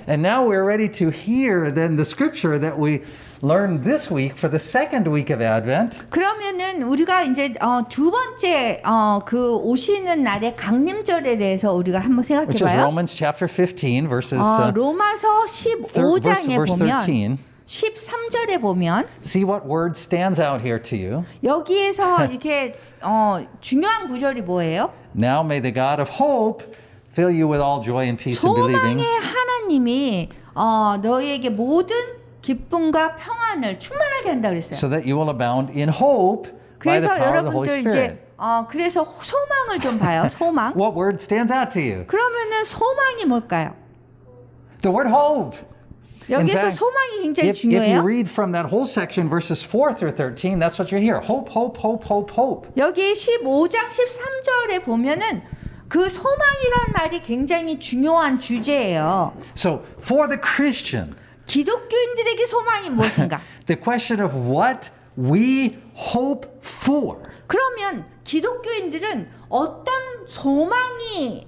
And now we're ready to hear then the scripture that we learned this week for the second week of Advent. 그러면은 우리가 이제 두 번째 그 오시는 날의 강림절에 대해서 우리가 한번 Which is 생각해봐요. Romans chapter 15 verses 로마서 verse 15장에 보면 13. 13절에 보면 See what word stands out here to you. 여기에서 이렇게 중요한 구절이 뭐예요? Now may the God of hope fill you with all joy and peace in believing. 소망의 하나님이 너희에게 모든 기쁨과 평안을 충만하게 한다 그랬어요. So that you will abound in hope by the 그래서 power of the Holy 여러분들 Spirit. 이제 그래서 소망을 좀 봐요. 소망. What word stands out to you? 그러면은 소망이 뭘까요? The word hope. In 여기서 fact, 소망이 굉장히 if you 중요해요. read from that whole section, verses 4 through 13, that's what you hear. Hope, hope, hope, hope, hope. 여기 15장 13절에 보면은 그 소망이란 말이 굉장히 중요한 주제예요. So for the Christian, 기독교인들에게 소망이 무엇인가? the question of what we hope for 그러면 기독교인들은 어떤 소망을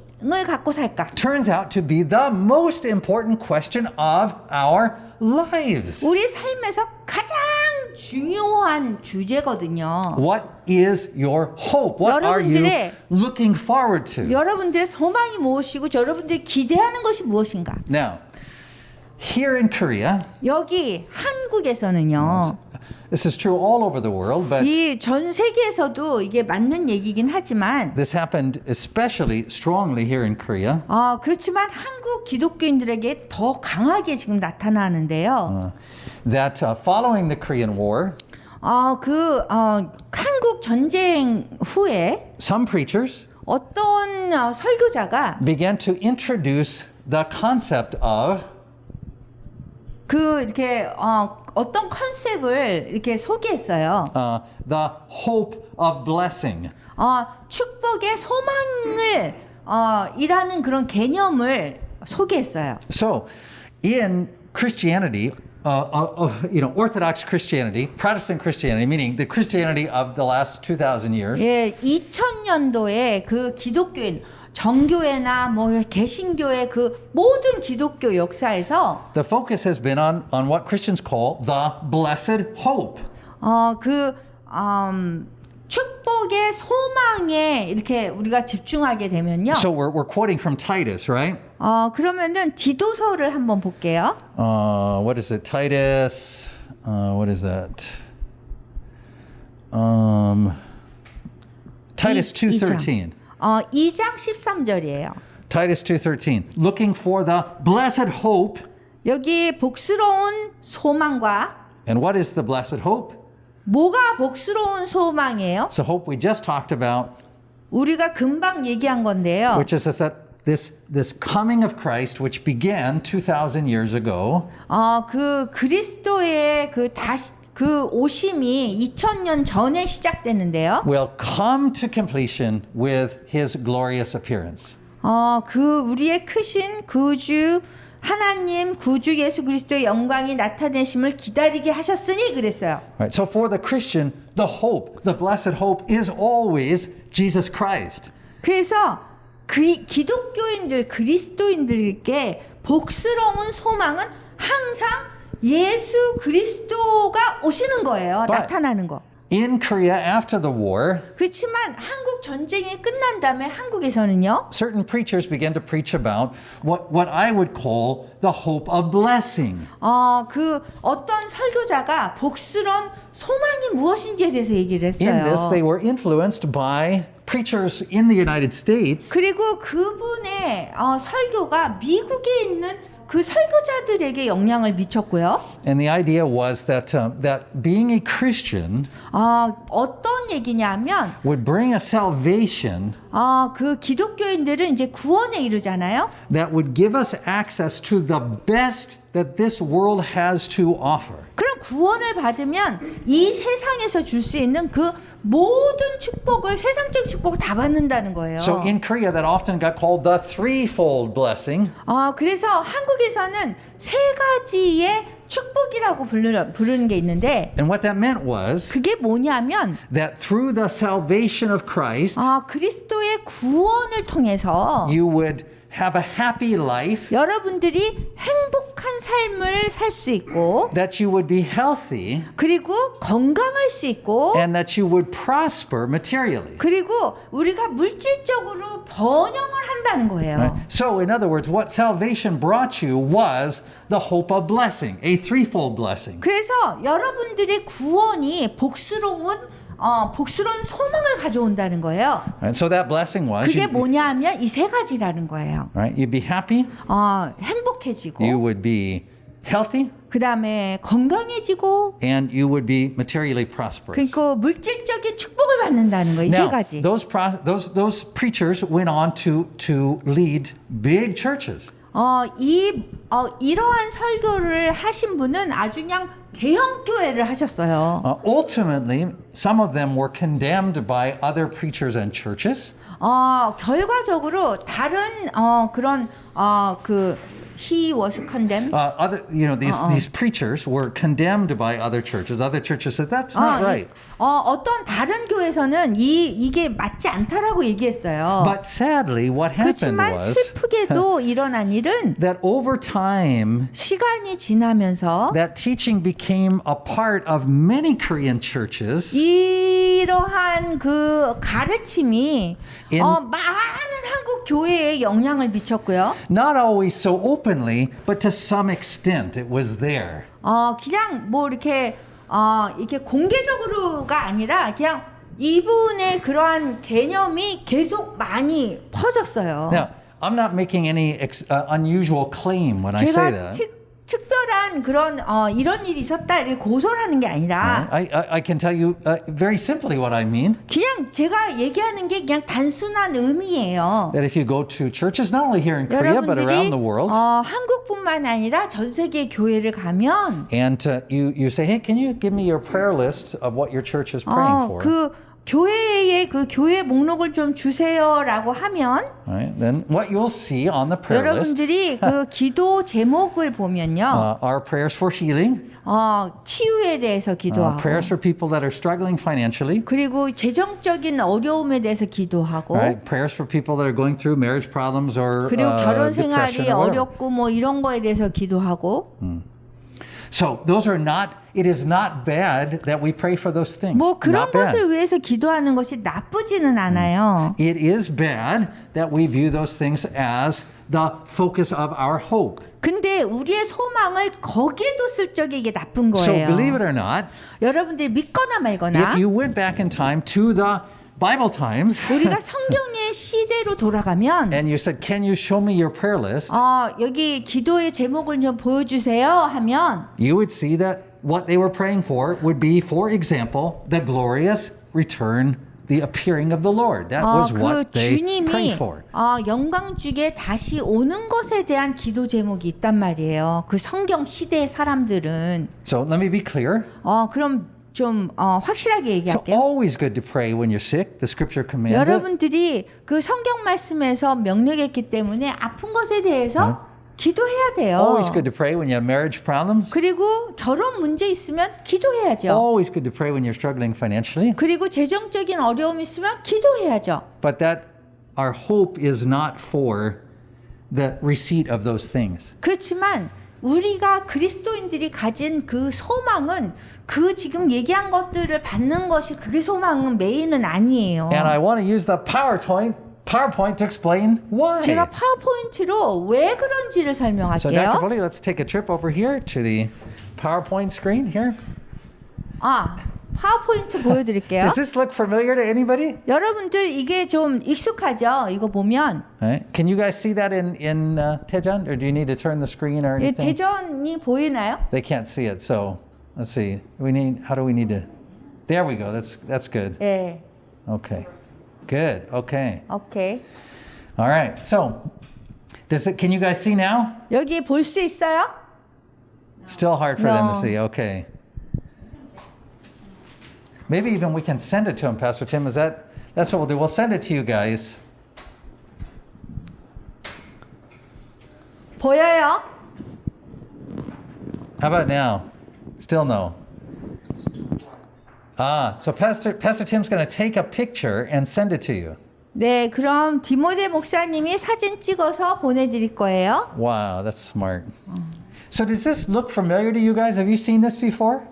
갖고 살까? turns out to be the most important question of our lives. 우리 삶에서 가장 중요한 주제거든요. What is your hope? What are you 여러분들의- looking forward to? 여러분들의 소망이 무엇이고 여러분들이 기대하는 것이 무엇인가? Now, here in Korea, 여기 한국에서는요. this is true all over the world, but 이 전 세계에서도 이게 맞는 얘기긴 하지만 this happened especially strongly here in Korea. 그렇지만 한국 기독교인들에게 더 강하게 지금 나타나는데요. That following the Korean War, 한국 전쟁 후에 some preachers 어떤 설교자가 began to introduce the concept of 이렇게 어떤 컨셉을 이렇게 소개했어요. the hope of blessing. 축복의 소망을 이라는 그런 개념을 소개했어요. So, in Christianity, Orthodox Christianity, Protestant Christianity, meaning the Christianity of the last 2,000 years, 예, 2000년도에 그 기독교인 정교회나 뭐 개신교의 그 모든 기독교 역사에서 the focus has been on what Christians call the blessed hope. 축복의 소망에 이렇게 우리가 집중하게 되면요. So we're quoting from Titus, right? 그러면은 디도서를 한번 볼게요. What is it? Titus. What is that? Titus 2:13. 2장 13절이에요. Titus 2:13. Looking for the blessed hope. 여기 복스러운 소망과 And what is the blessed hope? 뭐가 복스러운 소망이에요? It's the hope we just talked about, 우리가 금방 얘기한 건데요. which is that this coming of Christ, which began 2,000 years ago, 그리스도의 그 오심이 2000년 전에 시작됐는데요. will come to completion with his glorious appearance. 우리의 크신 구주 하나님 구주 예수 그리스도의 영광이 나타내심을 기다리게 하셨으니 그랬어요. Right. So for the Christian, the hope, the blessed hope is always Jesus Christ. 그래서 기독교인들 그리스도인들께 복스러운 소망은 항상 예수 그리스도가 오시는 거예요. But- 나타나는 거. In Korea after the war, 그렇지만 한국 전쟁이 끝난 다음에 한국에서는요. certain preachers began to preach about what I would call the hope of blessing. 어떤 설교자가 복스러운 소망이 무엇인지에 대해서 얘기를 했어요. In this, they were influenced by preachers in the United States 그리고 그분의 설교가 미국에 있는 그 설교자들에게 영향을 미쳤고요. and the idea was that being a Christian 어떤 얘기냐면 would bring a salvation 그 기독교인들은 이제 구원에 이르잖아요. that would give us access to the best that this world has to offer. 그럼 구원을 받으면 이 세상에서 줄 수 있는 그 모든 축복을 세상적 축복을 다 받는다는 거예요. So in Korea, that often got called the threefold blessing. 그래서 한국에서는 세 가지의 축복이라고 부르는 게 있는데 And what that meant was 그게 뭐냐면 that through the salvation of Christ, 그리스도의 구원을 통해서 you would have a happy life, 여러분들이 행복한 삶을 살 수 있고 that you would be healthy, 그리고 건강할 수 있고 and that you would prosper materially. 그리고 우리가 물질적으로 번영을 한다는 거예요. Right? So, in other words, what salvation brought you was the hope of blessing, a threefold blessing. 그래서 여러분들의 구원이 복스러운 소망을 가져온다는 거예요. Right? So that blessing was 그게 you, 뭐냐 하면 이 세 가지라는 거예요. right? You'd be happy, you 행복해지고 would be healthy, 그 다음에 건강해지고 and you would be materially prosperous. 그리고 물질적인 축복을 받는다는 거예요. 이 세 Now, 가지. those preachers went on to lead big churches. 이러한 설교를 하신 분은 아주 그냥 대형 교회를 하셨어요. Ultimately, some of them were condemned by other preachers and churches. 결과적으로 다른 he was condemned. These preachers were condemned by other churches. Other churches said that's not right. 어떤 다른 교회에서는 이게 맞지 않다라고 얘기했어요. But sadly, what happened 그렇지만 was 슬프게도 일어난 일은 that over time, 시간이 지나면서 that teaching became a part of many Korean churches. 이러한 그 가르침이 많은 한국 교회에 영향을 미쳤고요. Not always so openly, but to some extent it was there. 그냥 뭐 이렇게 공개적으로가 아니라 그냥 이분의 그러한 개념이 계속 많이 퍼졌어요. Now, I'm not making any unusual claim when I say 제가 that. 특별한 그런 이런 일이 있었다 이렇게 고소하는 게 아니라 I can tell you very simply what I mean. 그냥 제가 얘기하는 게 그냥 단순한 의미예요. That if you go to churches, not only here in Korea but around 여러분들이 the world, 한국뿐만 아니라 전 세계 교회를 가면 and you say, hey, can you give me your prayer list of what your church is praying for? 그 교회의 그 교회 목록을 좀 주세요라고 하면 Right? Then what you'll see on the prayer list 여러분들이 그 기도 제목을 보면요. are prayers for healing, 치유에 대해서 기도하고 prayers for people that are struggling financially, 그리고 재정적인 어려움에 대해서 기도하고 right? Prayers for people that are going through marriage problems or 그리고 결혼 생활이 depression or whatever. 어렵고 뭐 이런 거에 대해서 기도하고 So those are not. It is not bad that we pray for those things. 뭐 그런 Not bad. 것을 위해서 기도하는 것이 나쁘지는 않아요. It is bad that we view those things as the focus of our hope. 근데 우리의 소망을 거기에 뒀을 적에 이게 나쁜 So 거예요. believe it or not, 여러분들이 믿거나 말거나 if you went back in time to the Bible times 우리가 성경의 시대로 돌아가면 and you said, "Can you show me your prayer list?" 여기 기도의 제목을 좀 보여주세요 하면 you would see that what they were praying for would be, for example, the glorious return, the appearing of the Lord. That was 그 what they 주님이 prayed for. 영광 주게 다시 오는 것에 대한 기도 제목이 있단 말이에요. 그 성경 시대의 사람들은 So let me be clear. 그럼 좀 확실하게 It's 얘기할게요. always good to pray when you're sick. The scripture commands it. 여러분들이 그 성경 말씀에서 명령했기 때문에 아픈 것에 대해서 기도해야 돼요. Always good to pray when you have marriage problems. 그리고 결혼 문제 있으면 기도해야죠. Always good to pray when you're struggling financially. 그리고 재정적인 어려움이 있으면 기도해야죠. But that our hope is not for the receipt of those things. 그렇지만 우리가 그리스도인들이 가진 그 소망은 그 지금 얘기한 것들을 받는 것이 그게 소망은 메인은 아니에요. And I want to use the PowerPoint to explain why. 제가 파워포인트로 왜 그런지를 So Dr. 설명할게요. Foley, let's take a trip over here to the PowerPoint screen here. 파워포인트 보여드릴게요. Does this look familiar to anybody? 여러분들 이게 좀 익숙하죠? 이거 보면 Right. Can you guys see that in Daejeon, or do you need to turn the screen or 이 anything? 대전이 보이나요? They can't see it, so let's see. How do we need to? There we go. That's good. 네. Okay. Good. Okay. 오케이. All right. So, can you guys see now? 여기 볼 수 있어요? Still hard for them to No. see. Okay. Maybe even we can send it to him, Pastor Tim. That's what we'll do. We'll send it to you guys. 보여요? How about now? Still no. So Pastor Tim's going to take a picture and send it to you. 네, 그럼 디모데 목사님이 사진 찍어서 보내드릴 거예요. Wow, that's smart. So does this look familiar to you guys? Have you seen this before?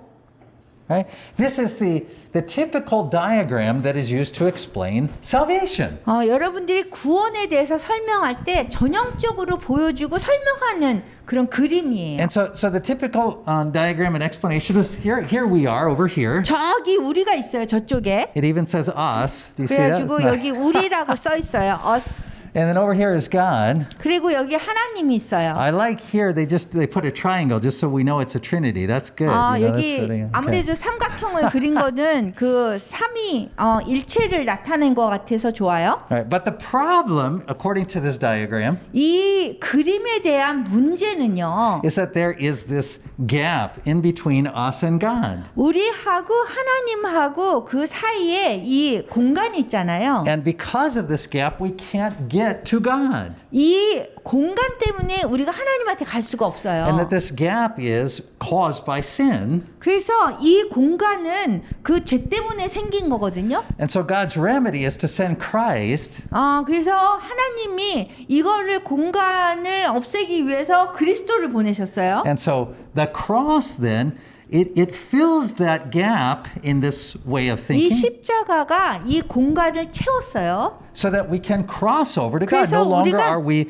Right? This is the typical diagram that is used to explain salvation. 여러분들이 구원에 대해서 설명할 때 전형적으로 보여주고 설명하는 그런 그림이에요. And so the typical diagram and explanation is here we are over here. 저기 우리가 있어요, 저쪽에. It even says us. Do you see that? It's 그래가지고 not- 여기 우리라고 써 있어요. us. And then over here is God. 그리고 여기 하나님이 있어요. I like here they put a triangle just so we know it's a trinity. That's good. You know, that's 여기 really- okay. 아무래도 삼각형을 그린 거는 그 삼위 일체를 나타낸 것 같아서 좋아요. All right, but the problem, according to this diagram, 이 그림에 대한 문제는요. is that there is this gap in between us and God. 우리하고 하나님하고 그 사이에 이 공간이 있잖아요. And because of this gap, we can't get to God. 이 공간 때문에 우리가 하나님한테 갈 수가 And 없어요. that this gap is caused by sin. 그래서 이 공간은 그 죄 때문에 생긴 거거든요. And so God's remedy is to send Christ 그래서 하나님이 이거를 공간을 없애기 위해서 그리스도를 보내셨어요. And so the cross then, it fills that gap in this way of 이 thinking 십자가가 이 공간을 채웠어요. so that we can cross over to God. 그래서 No longer 우리가- are we,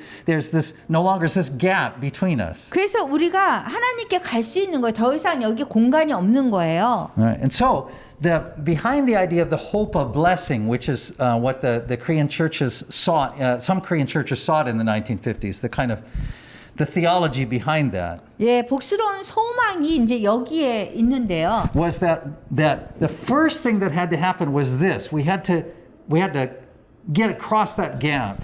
no longer is this gap between us. 그래서 우리가 하나님께 갈 수 있는 거예요. 더 이상 여기 공간이 없는 거예요. All right. And so behind the idea of the hope of blessing, which is what the Korean churches sought, some Korean churches sought in the 1950s, the theology behind that 예, 복스러운 소망이 이제 여기에 있는데요. was that the first thing that had to happen was this: we had to get across that gap,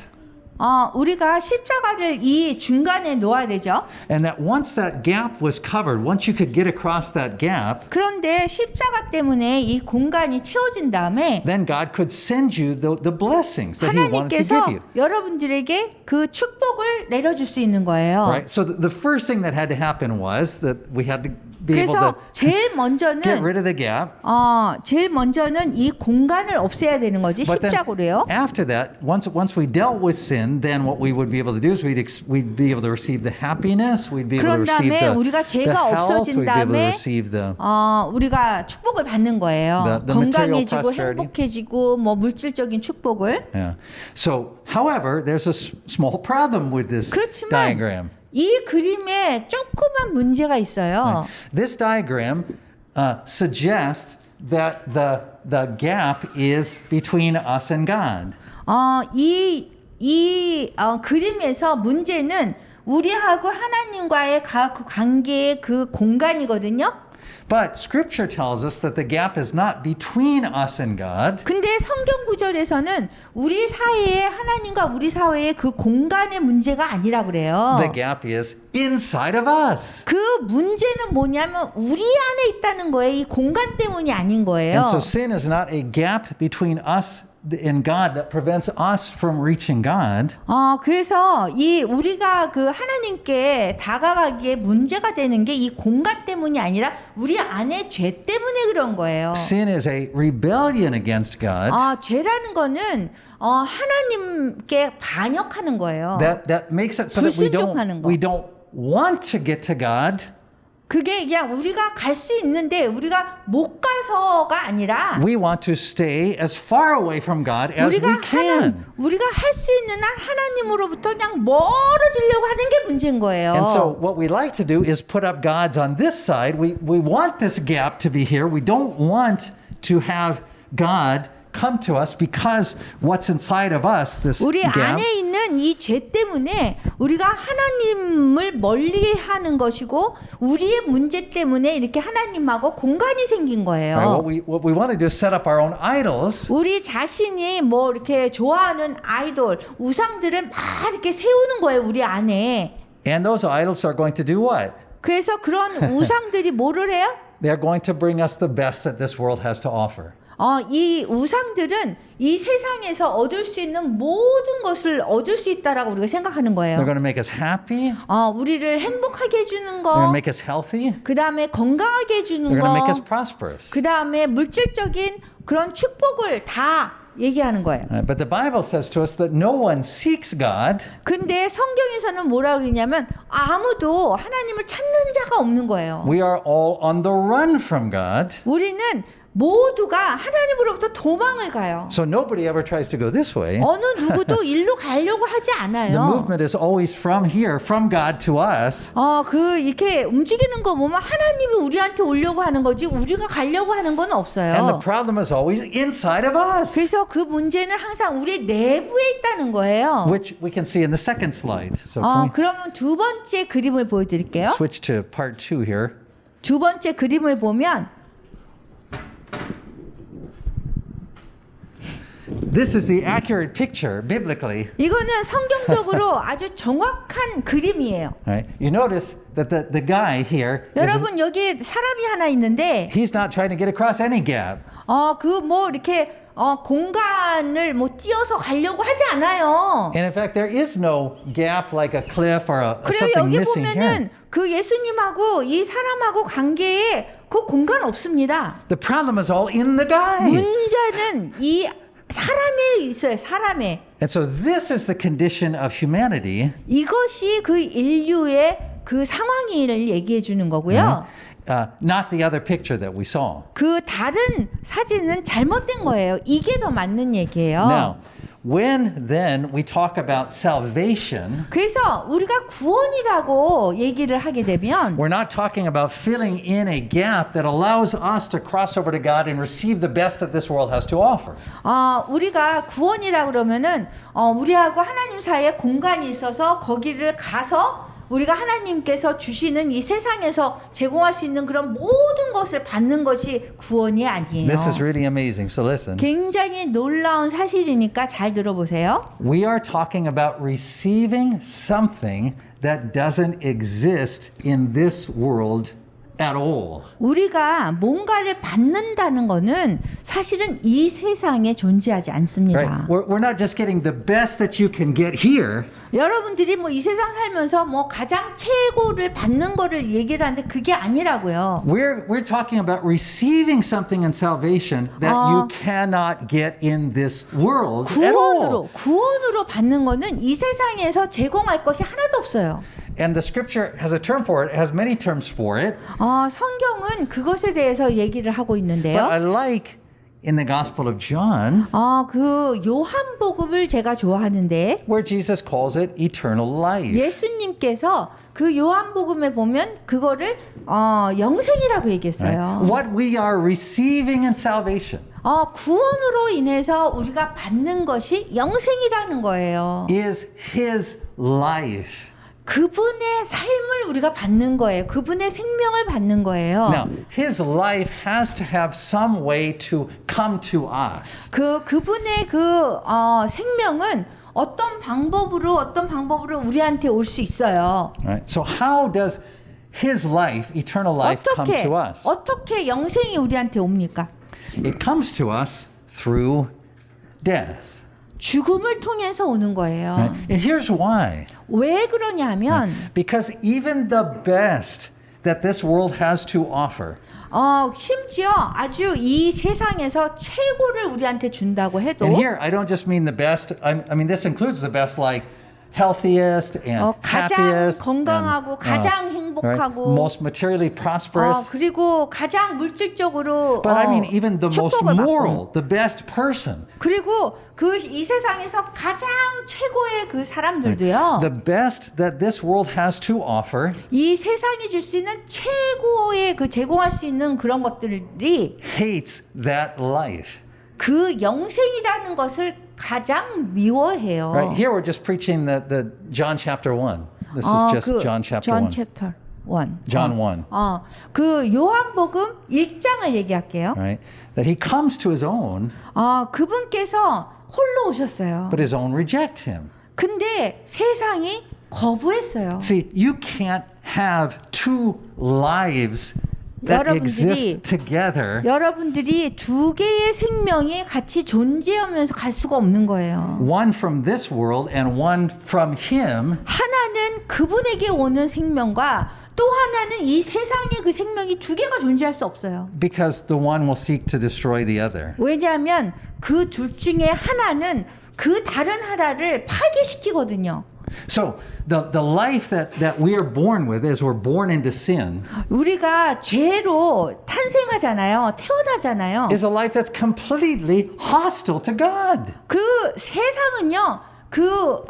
우리가 십자가를 이 중간에 놓아야 되죠. and that once that gap was covered, once you could get across that gap, 그런데 십자가 때문에 이 공간이 채워진 다음에 then God could send you the blessings that He wanted to give 하나님께서 you. 여러분들에게 그 축복을 내려줄 수 있는 거예요. Right. So the first thing that had to happen was that we had to be able 그래서 to 제일 get 먼저는 rid of the gap. 제일 먼저는 이 공간을 없애야 되는 거지 But then 십자고로요. after that, once we dealt with sin, then what we would be able to do is we'd be able to receive the happiness, we'd be able to 그런 receive 다음에 the 우리가 죄가 health, 없어진 we'd be able to 다음에 receive the 우리가 축복을 받는 거예요. The material 건강해지고 prosperity. 행복해지고 뭐 물질적인 축복을. yeah. So, however, there's a small problem with this 그렇지만 diagram. 이 그림에 조그만 문제가 있어요. This diagram suggests that the gap is between us and God. 이 그림에서 문제는 우리하고 하나님과의 그 관계의 그 공간이거든요. But Scripture tells us that the gap is not between us and God. 근데 성경 구절에서는 우리 사이에 하나님과 우리 사이의 그 공간의 문제가 아니라 그래요. The gap is inside of us. 그 문제는 뭐냐면 우리 안에 있다는 거예요. 이 공간 때문이 아닌 거예요. And so sin is not a gap between us and God that prevents us from reaching God. 그래서 이 우리가 그 하나님께 다가가기에 문제가 되는 게 이 공간 때문이 아니라 우리 안에 죄 때문에 그런 거예요. Sin is a rebellion against God 죄라는 거는 하나님께 반역하는 거예요. that makes it so that 불순종하는 거. we don't want to get to God. 그게 그냥 우리가 갈 수 있는데 우리가 못 가서가 아니라 We want to stay as far away from God as we can. 우리가 할 수 있는 한 하나님으로부터 그냥 멀어지려고 하는 게 문제인 거예요. And so what we like to do is put up gods on this side. We want this gap to be here. We don't want to have God come to us because what's inside of us, this 우리 gap, 안에 있는 이 죄 때문에 우리가 하나님을 멀리하는 것이고 우리의 문제 때문에 이렇게 하나님하고 공간이 생긴 거예요. right, what we want to do is set up our own idols. 우리 자신이 뭐 이렇게 좋아하는 아이돌, 우상들을 막 이렇게 세우는 거예요, 우리 안에. And those idols are going to do what? 그래서 그런 우상들이 뭐를 해요? They're going to bring us the best that this world has to offer. 이 우상들은 이 세상에서 얻을 수 있는 모든 것을 얻을 수 있다라고 우리가 생각하는 거예요. They're going to make us happy. 우리를 행복하게 해주는 They're going 거, to make us healthy. 그 다음에 건강하게 해주는 They're going to make us 거, prosperous. 그 다음에 물질적인 그런 축복을 다 얘기하는 거예요. But the Bible says to us that no one seeks God. 근데 성경에서는 뭐라 그러냐면 아무도 하나님을 찾는 자가 없는 거예요. We are all on the run from God. 우리는 모두가 하나님으로부터 도망을 가요. So nobody ever tries to go this way. 어느 누구도 일로 가려고 하지 The 않아요. movement is always from here, from God to us. 이렇게 움직이는 거 보면 하나님이 우리한테 오려고 하는 거지 우리가 가려고 하는 건 And the 없어요. problem is always inside of us, 그래서 그 문제는 항상 우리 내부에 있다는 거예요. which we can see in the second slide. So can we 그러면 두 번째 그림을 보여드릴게요. switch to part 2 here? 두 번째 그림을 보면 This is the accurate picture biblically. 이거는 성경적으로 아주 정확한 그림이에요. Right? You notice that the guy here, 여러분 여기 사람이 하나 있는데 he's not trying to get across any gap. 이렇게 공간을 띄어서 가려고 하지 않아요. And in fact, there is no gap like a cliff or 그리고 something 여기 missing 보면은 here. 그 예수님하고 이 사람하고 관계에 그 공간 없습니다. The problem is all in the guy. 문제는 이 사람에 있어요. 사람에. And so this is the condition of humanity. 이것이 그 인류의 그 상황을 얘기해 주는 거고요. Not the other picture that we saw. 그 다른 사진은 잘못된 거예요. 이게 더 맞는 얘기예요. Now, when then we talk about salvation, 그래서 우리가 구원이라고 얘기를 하게 되면 we're not talking about filling in a gap that allows us to cross over to God and receive the best that this world has to offer. 우리가 구원이라 그러면은 우리하고 하나님 사이에 공간이 있어서 거기를 가서 우리가 하나님께서 주시는 이 세상에서 제공할 수 있는 그런 모든 것을 받는 것이 구원이 아니에요. This is really amazing. So listen. 굉장히 놀라운 사실이니까 잘 들어보세요. We are talking about receiving something that doesn't exist in this world at all. 우리가 뭔가를 받는다는 거는 사실은 이 세상에 존재하지 않습니다. Right? We're not just getting the best that you can get here. 여러분들이 이 세상 살면서 가장 최고를 받는 거를 얘기를 하는데 그게 아니라고요. We're talking about receiving something in salvation that you cannot get in this world at all. 구원으로 받는 거는 이 세상에서 제공할 것이 하나도 없어요. And the scripture has a term for it, it has many terms for it. 성경은 그것에 대해서 얘기를 하고 But 있는데요. I like in the Gospel of John 그 요한복음을 제가 좋아하는데 where Jesus calls it eternal life. 예수님께서 그 요한복음에 보면 그거를 영생이라고 얘기했어요. Right? What we are receiving in salvation 구원으로 인해서 우리가 받는 것이 영생이라는 거예요. is His life. 그분의 삶을 우리가 받는 거예요. 그분의 생명을 받는 거예요. Now, His life has to have some way to come to us. 그분의 생명은 어떤 방법으로 우리한테 올 수 있어요. Right? So how does His life, eternal life, come to us? 어떻게 영생이 우리한테 옵니까? It comes to us through death. 죽음을 통해서 오는 거예요. Right? And here's why. 왜 그러냐면 Because even the best that this world has to offer 심지어 아주 이 세상에서 최고를 우리한테 준다고 해도 And here, I don't just mean the best. I mean, this includes the best, like healthiest and 가장 happiest, 건강하고 가장 행복하고 most materially prosperous. 그리고 가장 물질적으로 But I mean, even the most 축복을 moral, 받고 the best person, 그리고 이 세상에서 가장 최고의 그 사람들도요. the best that this world has to offer 이 세상이 줄 수 있는 최고의 제공할 수 있는 그런 것들이 hates that life. 그 영생이라는 것을 가장 미워해요. Right here, we're just preaching the John chapter 1. This is just John chapter 1. chapter 1. John 1. 그 요한복음 1장을 얘기할게요. Right? That he comes to his own, 그분께서 홀로 오셨어요. but his own reject him. 근데 세상이 거부했어요. See, you can't have two lives that exist together. 여러분들이 두 개의 생명이 같이 존재하면서 갈 수가 없는 거예요. One from this world and one from him. 하나는 그분에게 오는 생명과 또 하나는 이 세상에 그 생명이 두 개가 존재할 수 없어요. because the one will seek to destroy the other. 왜냐하면 그 둘 중에 하나는 그 다른 하나를 파괴시키거든요. So the life that we are born with as we're born into sin 우리가 죄로 탄생하잖아요. 태어나잖아요. is a life that's completely hostile to God. 그 세상은요. 그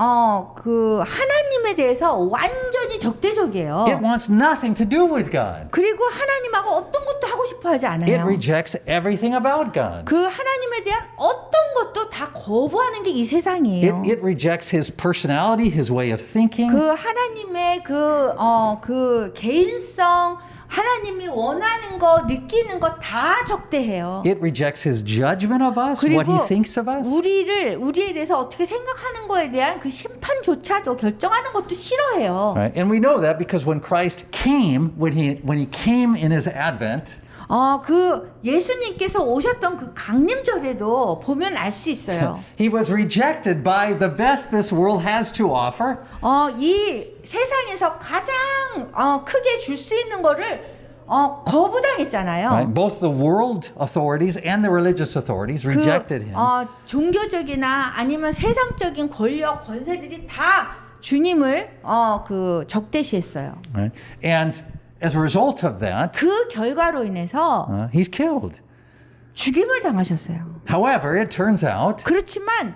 하나님에 대해서 완전히 적대적이에요. It wants nothing to do with God. 그리고 하나님하고 어떤 것도 하고 싶어 하지 It 않아요. rejects everything about God. 그 하나님에 대한 어떤 것도 다 거부하는 게 이 세상이에요. It rejects his personality, his way of thinking. 그 하나님의 그 개인성, 하나님이 원하는 거, 느끼는 거 다 적대해요. It rejects his judgment of us, what 그리고 he thinks of us. 우리에 대해서 어떻게 생각하는 거에 대한 그 심판조차도 결정하는 것도 싫어해요. Right? And we know that because when Christ came, when he came in his advent, 그 예수님께서 오셨던 그 강림절에도 보면 알 수 있어요. he was rejected by the best this world has to offer. 이 세상에서 가장 크게 줄 수 있는 거를 거부당했잖아요. Right? Both the world authorities and the religious authorities rejected him. 종교적이나 아니면 세상적인 권력, 권세들이 다 주님을 적대시했어요. Right? And as a result of that, 그 결과로 인해서 he's killed. 죽임을 당하셨어요. However, it turns out 그렇지만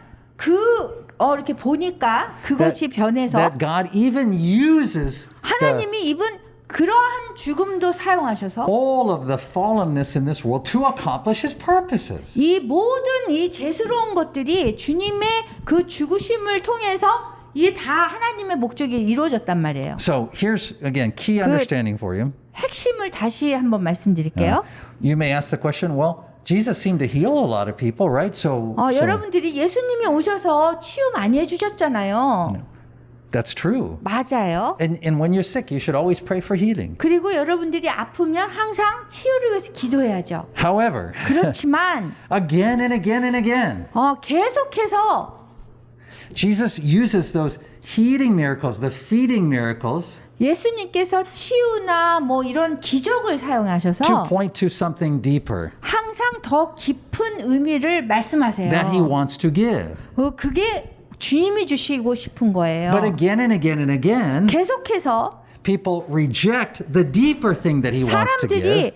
이렇게 보니까 그것이 변해서 that God even uses 하나님이 입은 그러한 죽음도 사용하셔서 all of the fallenness in this world to accomplish his purposes. 이 모든 이 죄스러운 것들이 주님의 그 죽으심을 통해서 이게 다 하나님의 목적이 이루어졌단 말이에요. So here's again key understanding for you. 핵심을 다시 한번 말씀드릴게요. You may ask the question, well, Jesus seemed to heal a lot of people, right? So 여러분들이 예수님이 오셔서 치유 많이 해주셨잖아요. that's true. 맞아요. And when you're sick, you should always pray for healing. 그리고 여러분들이 아프면 항상 치유를 위해서 기도해야죠. However, 그렇지만 again and again and again, 계속해서 Jesus uses those healing miracles, the feeding miracles, 예수님께서 치유나 뭐 이런 기적을 사용하셔서 to point to something deeper 항상 더 깊은 의미를 말씀하세요. that he wants to give. 그게 주님이 주시고 싶은 거예요. But again and again and again, 계속해서 people reject the deeper thing that he wants to give. 사람들이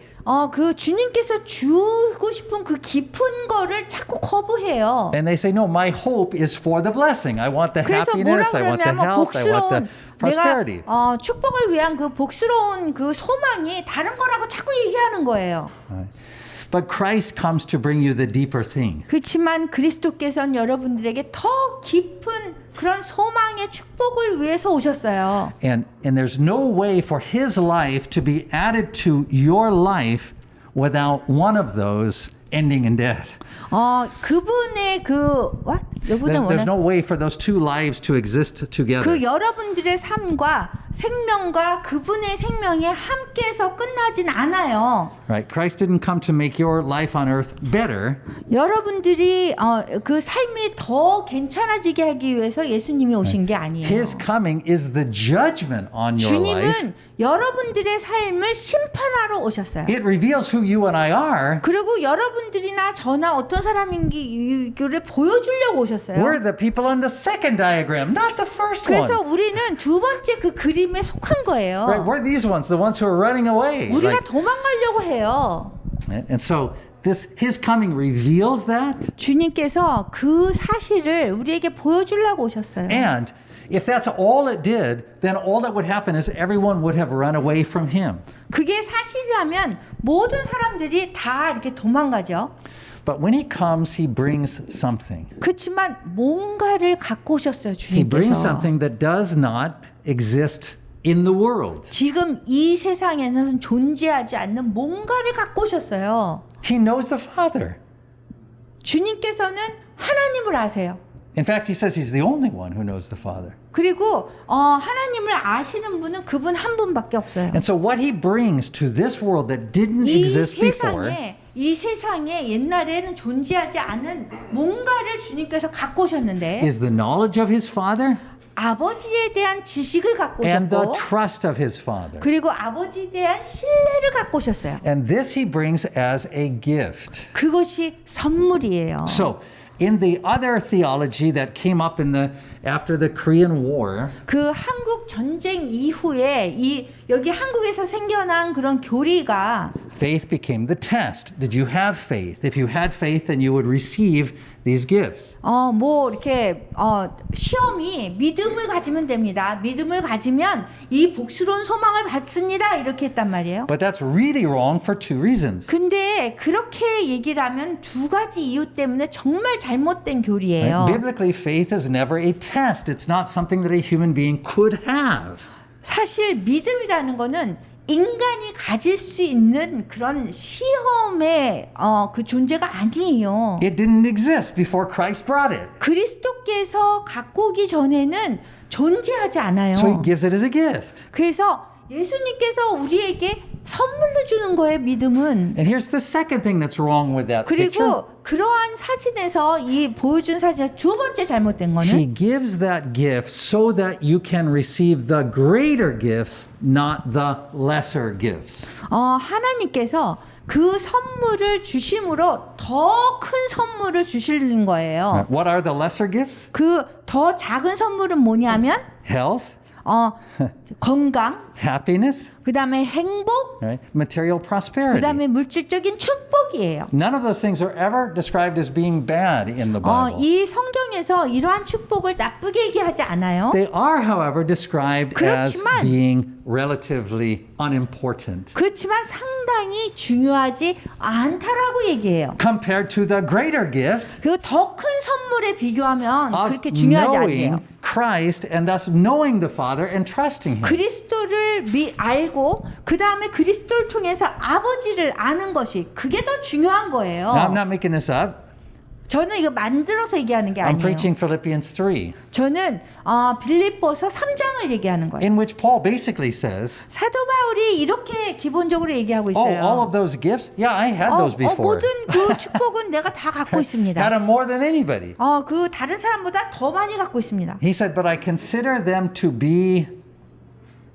그 주님께서 주고 싶은 그 깊은 거를 자꾸 거부해요. And they say, no, my hope is for the blessing. I want the 그래서 뭐라 happiness, I want the 그러냐면 health, I want the 복스러운 prosperity. 내가 축복을 위한 그 복스러운 그 소망이 다른 거라고 자꾸 얘기하는 거예요. Right. But Christ comes to bring you the deeper thing. 그렇지만 그리스도께서는 여러분들에게 더 깊은 그런 소망의 축복을 위해서 오셨어요. And there's no way for his life to be added to your life without one of those ending in death. 그분의 There's no way for those two lives to exist together. 그 여러분들의 삶과 생명과 그분의 생명이 함께해서 끝나진 않아요. Right? Christ didn't come to make your life on earth better. 여러분들이 그 삶이 더 괜찮아지게 하기 위해서 예수님이 오신 게 아니에요. His coming is the judgment on your life. 주님은 여러분들의 삶을 심판하러 오셨어요. It reveals who you and I are. 그리고 여러분들이나 저나 어떤 사람인지를 보여주려고 오셨어요. We're the people on the second diagram, not the first 그래서 one. 우리는 두 번째 그 그림에 속한 거예요. Right? We're these ones, the ones who are running away. 우리가 Like, 도망가려고 해요. and so his coming reveals that. 주님께서 그 사실을 우리에게 보여주려고 오셨어요. And if that's all it did, then all that would happen is everyone would have run away from him. 그게 사실이라면 모든 사람들이 다 이렇게 도망가죠. But when he comes, he brings something. 그렇지만 뭔가를 갖고 오셨어요, He brings 주님께서. something that does not exist in the world. 지금 이 세상에서는 존재하지 않는 뭔가를 갖고 오셨어요. He knows the Father. 주님께서는 하나님을 아세요. In fact, he says he's the only one who knows the Father. 그리고 하나님을 아시는 분은 그분 한 분밖에 없어요. And so what he brings to this world that didn't exist before 이 세상에 옛날에는 존재하지 않은 뭔가를 주님께서 갖고 오셨는데 is the knowledge of his Father 아버지에 대한 지식을 갖고 and the 오셨고 trust of his father. 그리고 아버지에 대한 신뢰를 갖고 오셨어요. And this he brings as a gift. 그것이 선물이에요. So, in the other theology that came up after the Korean War, 그 한국 전쟁 이후에 여기 한국에서 생겨난 그런 교리가 faith became the test. Did you have faith? If you had faith, then you would receive these gifts. 뭐 이렇게 시험이 믿음을 가지면 됩니다. 믿음을 가지면 이 복스러운 소망을 받습니다. 이렇게 했단 말이에요. But that's really wrong for two reasons. 근데 그렇게 얘기를 하면 두 가지 이유 때문에 정말 잘못된 Right? 교리예요. Biblically, faith is never a test. It's not something that a human being could have. 사실 믿음이라는 거는 인간이 가질 수 있는 그런 시험의 그 존재가 아니에요. It didn't exist before Christ brought it. 그리스도께서 갖고 오기 전에는 존재하지 않아요. So he gives it as a gift. 그래서 예수님께서 우리에게 선물로 주는 거예요, 믿음은. And here's the second thing that's wrong with that picture. 그리고 그러한 사진에서 이 보여준 사진의 두 번째 잘못된 He 거는 gives that gift so that you can receive the greater gifts, not the lesser gifts. 하나님께서 그 선물을 주심으로 더 큰 선물을 주시는 거예요. What are the lesser gifts? 그 더 작은 선물은 뭐냐면 Health, 건강, happiness, 그다음에 행복, right? Material prosperity. 그다음에 물질적인 축복이에요. None of those things are ever described as being bad in the Bible. 이 성경에서 이러한 축복을 나쁘게 얘기하지 않아요. They are, however, described as 그렇지만- being relatively unimportant 그렇지만 상당히 중요하지 않다라고 얘기해요. compared to the greater gift 그 더 큰 선물에 비교하면 of 그렇게 중요하지 않아요. knowing Christ and thus knowing the Father and trusting Him. 그리스도를 알고 그 다음에 그리스도를 통해서 아버지를 아는 것이 그게 더 중요한 거예요. Now, I'm not making this up. 저는 이거 만들어서 얘기하는 게 I'm 아니에요. preaching Philippians 3, 저는 빌립보서 3장을 얘기하는 거예요. in which Paul basically says, 사도 바울이 이렇게 기본적으로 얘기하고 oh, 있어요. all of those gifts, yeah, I had those before. 모든 그 축복은 내가 다 갖고 있습니다. Had them more than anybody. 그 다른 사람보다 더 많이 갖고 있습니다. He said, but I consider them to be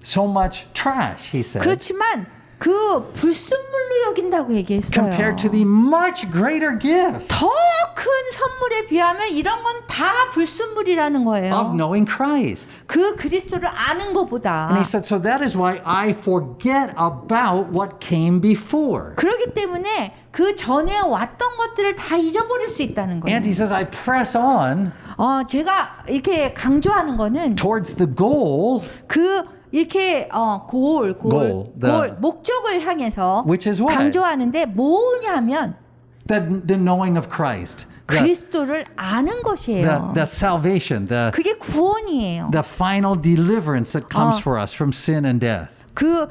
so much trash, he said, 그렇지만 그 불순물로 여긴다고 얘기했어요. compared to the much greater gift 더 큰 선물에 비하면 이런 건 다 불순물이라는 거예요. of knowing Christ. 그 그리스도를 아는 것보다. And he said, so that is why I forget about what came before. 그렇기 때문에 그 전에 왔던 것들을 다 잊어버릴 수 있다는 거예요. And he says, I press on 제가 이렇게 강조하는 거는 towards the goal, 그 이렇게 Goal, the- 목적을 향해서 Which is what? 강조하는데 뭐냐면 the knowing of Christ, 그리스도를 아는 것이에요. the salvation, 그게 구원이에요. the final deliverance that comes for us from sin and death. 그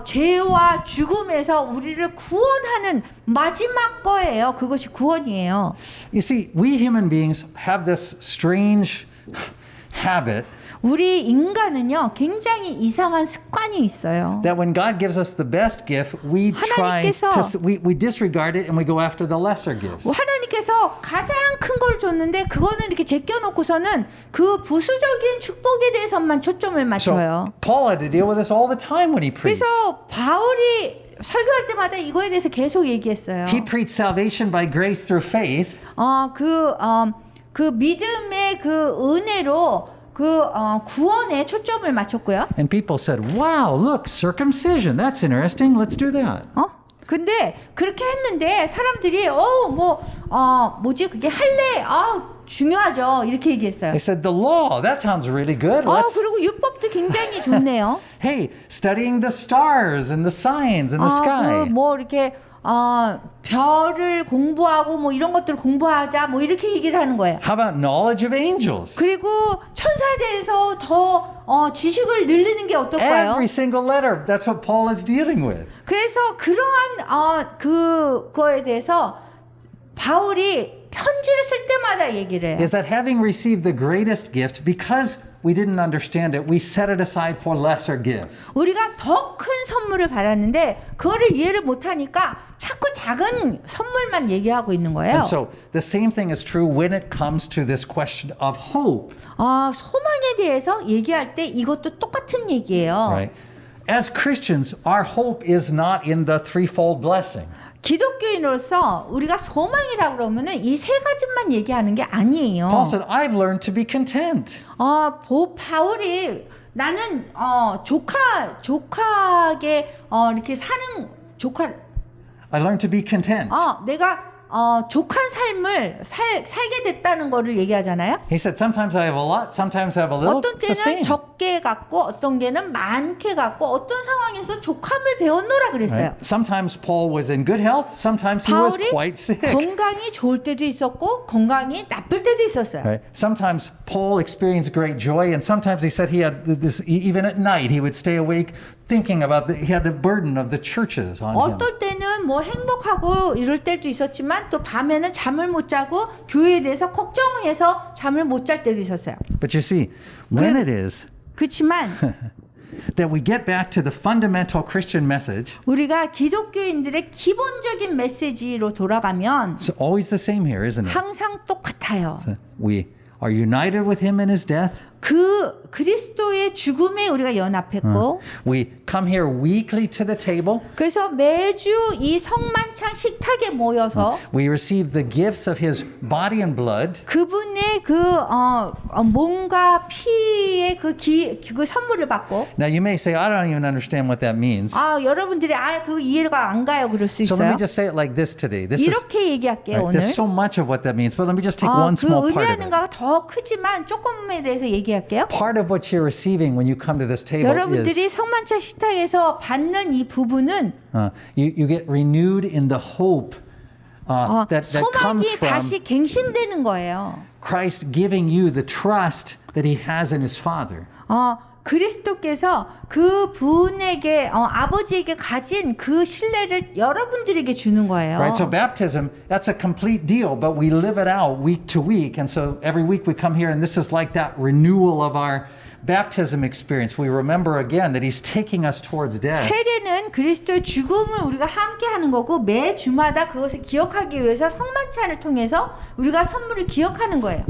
죄와 죽음에서 우리를 구원하는 마지막 거예요. 그것이 구원이에요. You see, we human beings have this strange habit 우리 인간은요 굉장히 이상한 습관이 있어요. that when God gives us the best gift, we try 하나님께서- to we disregard it and we go after the lesser gifts. 하나님께서 가장 큰 걸 줬는데 그거는 이렇게 제껴놓고서는 그 부수적인 축복에 대해서만 초점을 맞춰요. So Paul had to deal with this all the time when he preached. 그래서 바울이 설교할 때마다 이거에 대해서 계속 얘기했어요. He preached salvation by grace through faith. 그 믿음의 그 은혜로 구원에 초점을 맞췄고요. And people said, wow, look, circumcision. That's interesting. Let's do that. 근데 그렇게 했는데 사람들이 뭐지 그게 할례 중요하죠 이렇게 얘기했어요. They said, the law, that sounds really good. Let's, 그리고 율법도 굉장히 좋네요. hey, studying the stars and the signs in the sky. 이렇게 별을 공부하고 뭐 이런 것들을 공부하자 뭐 이렇게 얘기를 하는 거예요. How about knowledge of angels? 그리고 천사에 대해서 더 지식을 늘리는 게 어떨까요? Every single letter, that's what Paul is dealing with. 그래서 그러한 그거에 대해서 바울이 편지를 쓸 때마다 얘기를 해요. is that having received the greatest gift, because we didn't understand it, we set it aside for lesser gifts. 우리가 더 큰 선물을 받았는데 그거를 이해를 못하니까 자꾸 작은 선물만 얘기하고 있는 거예요. And so the same thing is true when it comes to this question of hope, 소망에 대해서 얘기할 때 이것도 똑같은 얘기예요. right? As Christians, our hope is not in the threefold blessing. 기독교인으로서 우리가 소망이라고 그러면은 이 세 가지만 얘기하는 게 아니에요. Paul said, I've learned to be content. 바울이 나는 족하게 이렇게 사는 I learned to be content. 내가 족한 삶을 살게 됐다는 거를 얘기하잖아요. He said, sometimes I have a lot, sometimes I have a little. 어떤 It's the 때는 same. 적게 갖고 어떤 게는 많게 갖고 어떤 상황에서 족함을 배웠노라 그랬어요. Right? Sometimes Paul was in good health, sometimes he was 바울이 quite sick. 건강이 좋을 때도 있었고 건강이 나쁠 때도 있었어요. Right? Sometimes Paul experienced great joy, and sometimes he said he had this, even at night, he would stay awake thinking about, he had the burden of the churches on him. 어떨 때는 뭐 행복하고 이럴 때도 있었지만 또 밤에는 잠을 못 자고 교회에 대해서 걱정해서 잠을 못 잘 때도 있었어요. But you see, when it is 그렇지만 that we get back to the fundamental Christian message, 우리가 기독교인들의 기본적인 메시지로 돌아가면 it's always the same here, isn't it? 항상 똑같아요. We are united with him in his death. 그 그리스도의 죽음에 우리가 연합했고 We come here weekly to the table. 그래서 매주 이 성만찬 식탁에 모여서 We receive the gifts of his body and blood. 그분의 그 몸과 피의 그 선물을 받고 Now you may say, I don't even understand what that means. 여러분들이 그 이해가 안 가요 그럴 수 So let 있어요. me just say it like this today. This is, 이렇게 얘기할게요 right, 오늘. there's so much of what that means, but let me just take one 그 small part of 의미하는 it. 거가 더 크지만 조금에 대해서 얘기할게요. Part of what you're receiving when you come to this table 여러분들이 is 성만찬 식탁에서 받는 이 부분은 you get renewed in the hope that comes 소망이 from 다시 갱신되는 거예요. Christ giving you the trust that he has in his Father. 그리스도께서 그 분에게 아버지에게 가진 그 신뢰를 여러분들에게 주는 거예요. Right, so baptism, that's a complete deal, but we live it out week to week. And so every week we come here and this is like that renewal of our baptism experience. We remember again that he's taking us towards death. 세례는 그리스도의 죽음을 우리가 함께 하는 거고 매 주마다 그것을 기억하기 위해서 성만찬을 통해서 우리가 선물을 기억하는 거예요.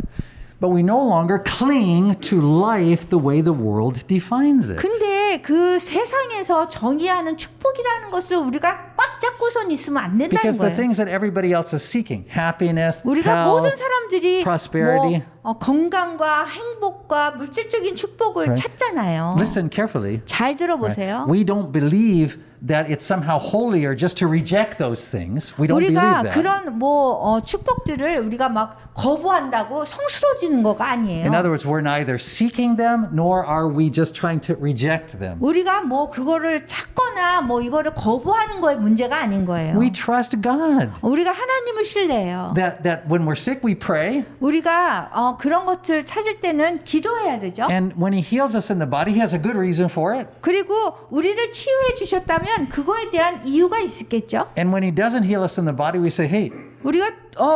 But we no longer cling to life the way the world defines it. 근데 그 세상에서 정의하는 축복이라는 것을 우리가 꽉 잡고선 있으면 안 된다는 Because the 거예요. things that everybody else is seeking, happiness, 우리가 모든 health, 사람들이 prosperity. 건강과 행복과 물질적인 축복을 Right. 찾잖아요. listen carefully. 잘 들어보세요. We don't believe that it's somehow holier just to reject those things. We don't believe 우리가 that. 그런 축복들을 우리가 막 거부한다고 성스러워지는 거가 아니에요. In other words, we're neither seeking them nor are we just trying to reject them. 우리가 그거를 찾거나 이거를 거부하는 거에 문제가 아닌 거예요. We trust God. 우리가 하나님을 신뢰해요. That when we're sick, we pray. 우리가 그런 것들 찾을 때는 기도해야 되죠. And when he heals us in the body, he has a good reason for it. 그리고 우리를 치유해 주셨다면 그거에 대한 이유가 있겠죠. And when he doesn't heal us in the body, we say, hey, 우리가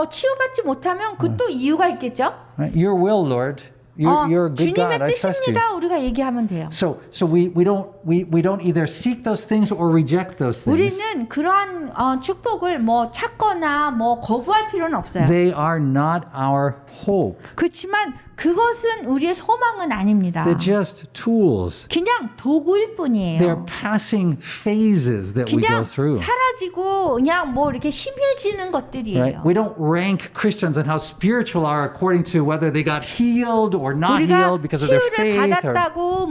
치유받지 못하면 그 또 이유가 있겠죠. right, your will, Lord. You're a good 주님의 God. I trust you. 뜻입니다. 우리가 얘기하면 돼요. So we don't either seek those things or reject those things. 우리는 그러한 축복을 찾거나 거부할 필요는 없어요. They are not our hope. 그렇지만 그것은 우리의 소망은 아닙니다. They're just tools. 그냥 도구일 They're 뿐이에요. passing phases that we go 그냥 through. 사라지고 그냥 이렇게 희미해지는 것들이에요. Right? We don't rank Christians and how spiritual are according to whether they got healed or not 우리가 healed because of their 치유를 faith. Or, 받았다고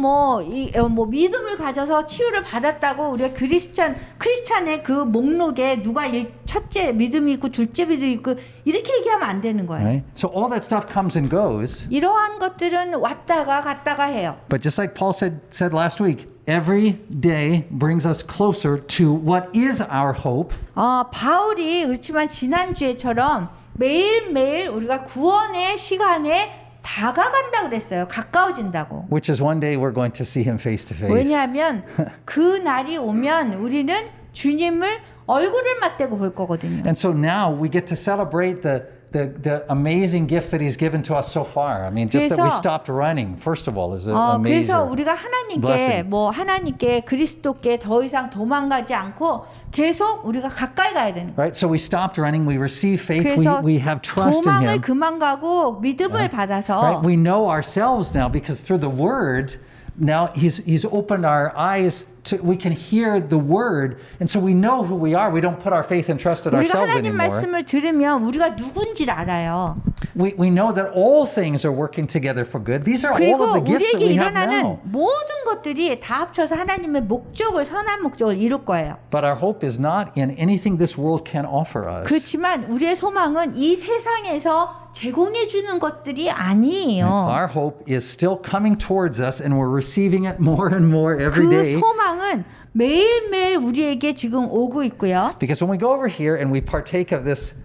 믿음을 가져서 치유를 받았다고 우리가 크리스찬의 그 목록에 누가 첫째 믿음이 있고 둘째 믿음이 있고 이렇게 얘기하면 안 되는 거예요. right? So all that stuff comes and goes. 이러한 것들은 왔다가 갔다가 해요. But just like Paul said last week, every day brings us closer to what is our hope. 바울이 그렇지만 지난주에처럼 매일매일 우리가 구원의 시간에 다가간다 그랬어요. 가까워진다고. Which is one day we're going to see him face to face. 왜냐하면 그 날이 오면 우리는 주님을 얼굴을 맞대고 볼 거거든요. And so now we get to celebrate the the amazing gifts that He's given to us so far. I mean, just that we 그래서- stopped running, first of all, is a major 그래서 우리가 하나님께 blessing. 하나님께 그리스도께 더 이상 도망가지 않고 계속 우리가 가까이 가야 되는 거예요. Right? So we stopped running. We receive faith. 그래서 We have trust in 도망을 Him. 그만 가고 믿음을 Right? 받아서 We know ourselves now because through the Word, now He's opened our eyes to, we can hear the Word, and so we know who we are. We don't put our faith and trust in 우리가 ourselves 하나님 anymore. 말씀을 들으면 우리가 누군지를 알아요. We know that all things are working together for good. These are all 그리고 of the gifts that 우리에게 we have 일어나는 now. 모든 것들이 다 합쳐서 하나님의 목적을 선한 목적을 이룰 거예요. But our hope is not in anything this world can offer us. 그렇지만 우리의 소망은 이 세상에서 제공해 주는 것들이 아니에요. Our hope is still coming towards us, and we're receiving it more and more every 그 day. 소망은 매일매일 우리에게 지금 오고 있고요. Because when we go over here and we partake of this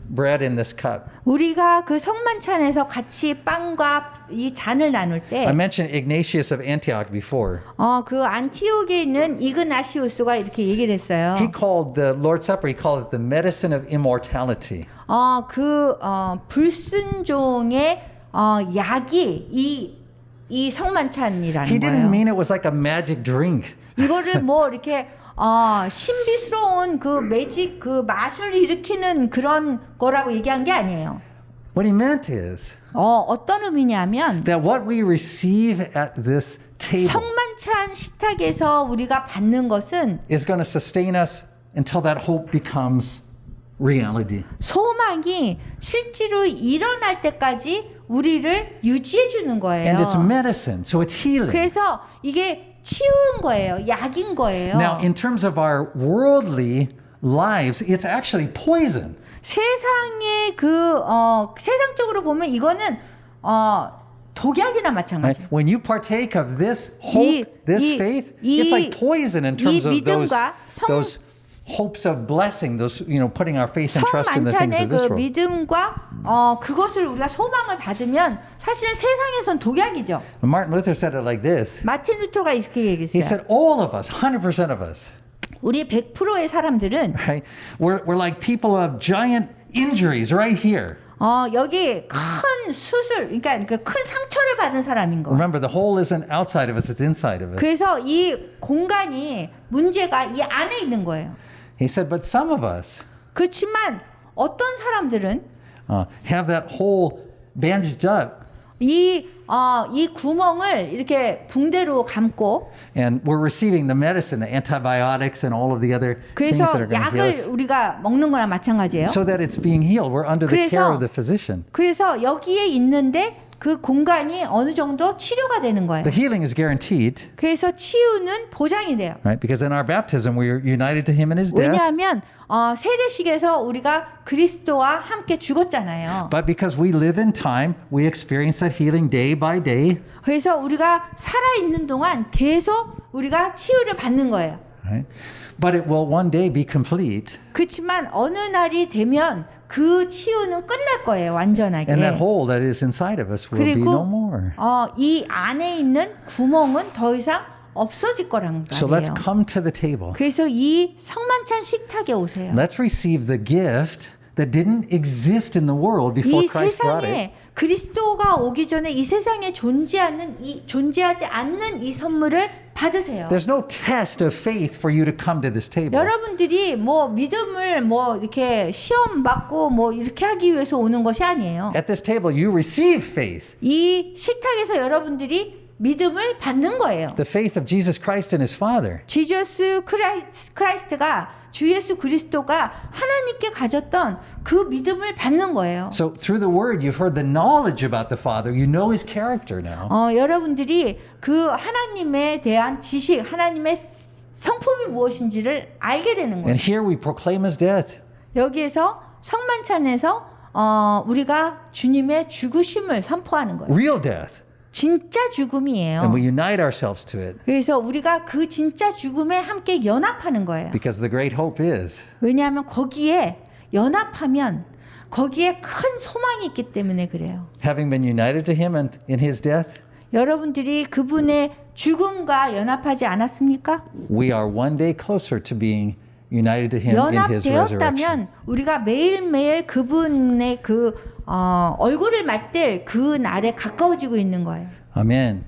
bread in this cup, 우리가 그 성만찬에서 같이 빵과 이 잔을 나눌 때 I mentioned Ignatius of Antioch before. 그 안티옥에 있는 이그나시우스가 이렇게 얘기를 했어요. He called the Lord's Supper, he called it the medicine of immortality. 불순종의 약이 이 성만찬이라는 He didn't 거예요. mean it was like a magic drink. 이거를 이렇게 신비스러운 그 매직 그 마술을 일으키는 그런 거라고 얘기한 게 아니에요. What he meant is 어떤 의미냐면 that what we receive at this table 성만찬 식탁에서 우리가 받는 것은 is going to sustain us until that hope becomes reality. 소망이 실제로 일어날 때까지 우리를 유지해 주는 거예요. And it's medicine, so it's healing. 그래서 이게 치유인 거예요. 약인 거예요. Now, in terms of our worldly lives, it's actually poison. 세상의 세상적으로 보면 이거는 독약이나 Right? 마찬가지예요. When you partake of this hope, this faith, it's like poison in terms of 믿음과 those hopes of blessing, those putting our faith and trust in the things 성만찬의 of this 그 world. 믿음과 그것을 우리가 소망을 받으면 사실은 세상에선 독약이죠. Martin Luther said it like this. 마틴 루터가 이렇게 He 얘기했어요. said, all of us, 100% of us, 우리 100%의 사람들은 right? We're like people who have giant injuries right here. 여기 큰 수술, 그러니까 큰 상처를 받은 사람인 거예요. Remember, the hole isn't outside of us, it's inside of us. 그래서 이 공간이 문제가 이 안에 있는 거예요. He said, but some of us 그렇지만 어떤 사람들은 have that hole bandaged up. 이 구멍을 이렇게 붕대로 감고 And we're receiving the medicine, the antibiotics, and all of the other things that 그래서 are going to heal us. 약을 우리가 먹는 거나 마찬가지예요. So that it's being healed. We're under the care of the physician. 그래서 여기에 있는데 그 공간이 어느 정도 치료가 되는 거예요. The healing is guaranteed, 그래서 치유는 보장이 돼요. right? Because in our baptism, we are united to Him in His death. 왜냐하면 세례식에서 우리가 그리스도와 함께 죽었잖아요. But because we live in time, we experience that healing day by day. 그래서 우리가 살아있는 동안 계속 우리가 치유를 받는 거예요. Right? But it will one day be complete. 그렇지만 어느 날이 되면 그 치유는 끝날 거예요, 완전하게. And that hole that is inside of us will be no more. 이 안에 있는 구멍은 더 이상 없어질 거란 So let's 말이에요. come to the table. 그래서 이 성만찬 식탁에 오세요. Let's receive the gift that didn't exist in the world before 이 Christ brought it. 세상에 그리스도가 오기 전에 이 세상에 존재하지 않는 이 선물을 받으세요. There's no test of faith for you to come to this table. 여러분들이 믿음을 이렇게 시험 받고 이렇게 하기 위해서 오는 것이 아니에요. At this table, you receive faith. 이 식탁에서 여러분들이 믿음을 받는 거예요. The faith of Jesus Christ and His Father. 지저스 크라이스트가 주 예수 그리스도가 하나님께 가졌던 그 믿음을 받는 거예요. So through the Word, you've heard the knowledge about the Father. You know His character now. 여러분들이 그 하나님에 대한 지식, 하나님의 성품이 무엇인지를 알게 되는 거예요. And here we proclaim His death. 여기에서 성만찬에서 우리가 주님의 죽으심을 선포하는 거예요. Real death. 진짜 죽음이에요. And we unite ourselves to it. 그래서 우리가 그 진짜 죽음에 함께 연합하는 거예요. Because the great hope is 왜냐하면 거기에 연합하면 거기에 큰 소망이 있기 때문에 그래요. having been united to Him in His death, 여러분들이 그분의 죽음과 연합하지 않았습니까? we are one day closer to being united to him in his resurrection. 연합되었다면 우리가 매일매일 그분의 그 얼굴을 맞댈 그 날에 가까워지고 있는 거예요. Amen.